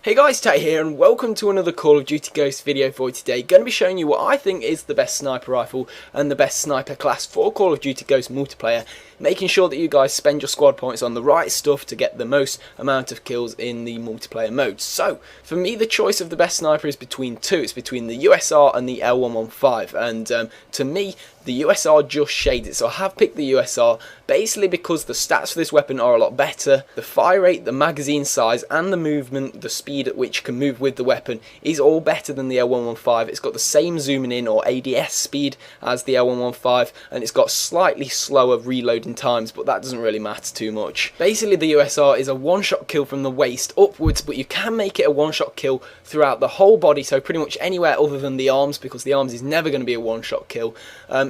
Hey guys, Tat here and welcome to another Call of Duty Ghosts video for today. Going to be showing you what I think is the best sniper rifle and the best sniper class for Call of Duty Ghosts multiplayer, making sure that you guys spend your squad points on the right stuff to get the most amount of kills in the multiplayer mode. So, for me the choice of the best sniper is between two. It's between the USR and the L115, and to me the USR just shades it, so I have picked the USR basically because the stats for this weapon are a lot better. The fire rate, the magazine size and the movement, the speed at which you can move with the weapon is all better than the L115. It's got the same zooming in or ADS speed as the L115 and it's got slightly slower reloading times, but that doesn't really matter too much. Basically the USR is a one-shot kill from the waist upwards, but you can make it a one-shot kill throughout the whole body, so pretty much anywhere other than the arms, because the arms is never going to be a one-shot kill.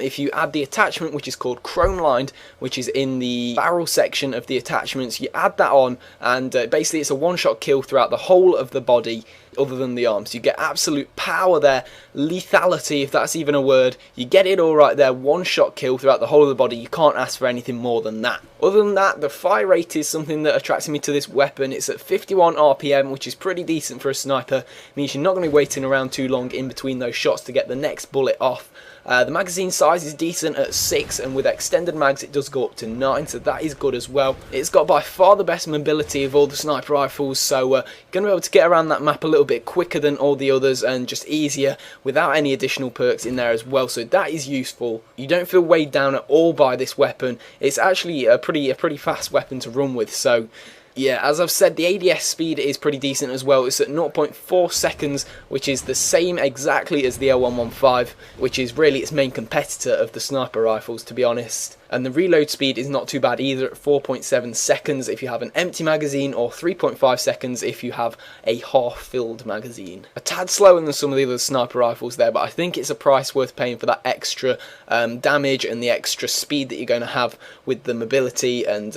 If you add the attachment, which is called chrome lined, which is in the barrel section of the attachments, you add that on and basically it's a one-shot kill throughout the whole of the body other than the arms. You get absolute power there, lethality if that's even a word. You get it all right there, one-shot kill throughout the whole of the body. You can't ask for anything more than that. Other than that, the fire rate is something that attracts me to this weapon. It's at 51 RPM, which is pretty decent for a sniper. It means you're not going to be waiting around too long in between those shots to get the next bullet off. The magazine size is decent at 6, and with extended mags it does go up to 9, so that is good as well. It's got by far the best mobility of all the sniper rifles, so you're going to be able to get around that map a little bit quicker than all the others and just easier without any additional perks in there as well, so that is useful. You don't feel weighed down at all by this weapon. It's actually a pretty fast weapon to run with, so yeah, as I've said, the ADS speed is pretty decent as well. It's at 0.4 seconds, which is the same exactly as the L115, which is really its main competitor of the sniper rifles, to be honest. And the reload speed is not too bad either, at 4.7 seconds if you have an empty magazine, or 3.5 seconds if you have a half-filled magazine. A tad slower than some of the other sniper rifles there, but I think it's a price worth paying for that extra damage and the extra speed that you're going to have with the mobility and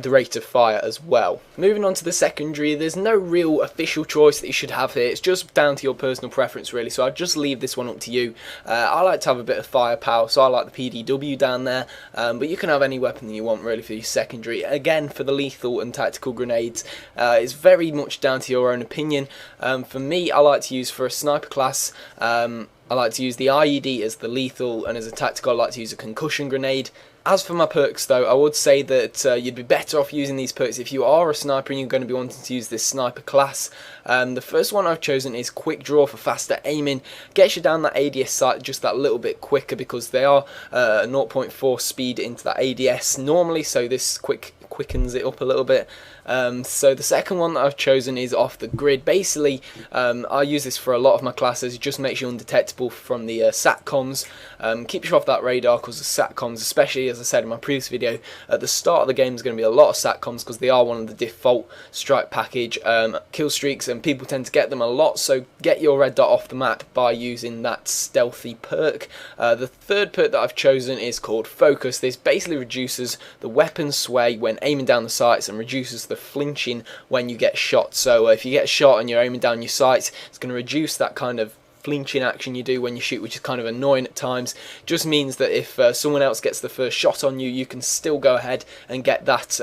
the rate of fire as well. Moving on to the secondary, there's no real official choice that you should have here. It's just down to your personal preference really, so I'd just leave this one up to you. I like to have a bit of firepower, so I like the PDW down there, but you can have any weapon that you want really for your secondary. Again, for the lethal and tactical grenades, it's very much down to your own opinion. For me, I like to use, for a sniper class, I like to use the IED as the lethal, and as a tactical I like to use a concussion grenade. As for my perks though, I would say that you'd be better off using these perks if you are a sniper and you're going to be wanting to use this sniper class. The first one I've chosen is Quick Draw for faster aiming. Gets you down that ADS sight just that little bit quicker because they are 0.4 speed into that ADS normally, so this quickens it up a little bit. So the second one that I've chosen is Off the Grid. Basically, I use this for a lot of my classes. It just makes you undetectable from the SATCOMs. Keeps you off that radar because the SATCOMs, especially as I said in my previous video, at the start of the game is going to be a lot of SATCOMs because they are one of the default strike package kill streaks, and people tend to get them a lot, so get your red dot off the map by using that stealthy perk. The third perk that I've chosen is called Focus. This basically reduces the weapon sway when aiming down the sights and reduces the flinching when you get shot. So if you get shot and you're aiming down your sights, it's going to reduce that kind of flinching action you do when you shoot, which is kind of annoying at times. Just means that if someone else gets the first shot on you, you can still go ahead and get that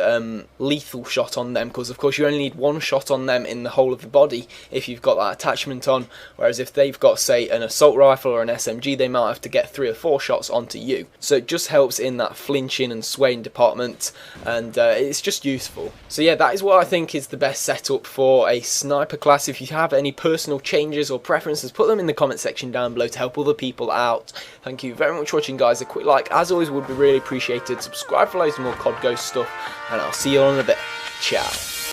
lethal shot on them, because of course you only need one shot on them in the whole of the body if you've got that attachment on, whereas if they've got, say, an assault rifle or an SMG, they might have to get 3 or 4 shots onto you. So it just helps in that flinching and swaying department, and it's just useful. So yeah, that is what I think is the best setup for a sniper class. If you have any personal changes or preferences, put them in the comment section down below to help other people out. Thank you very much for watching, guys. A quick like as always would be really appreciated. Subscribe for loads more COD Ghost stuff, and I'll see you all in a bit. Ciao.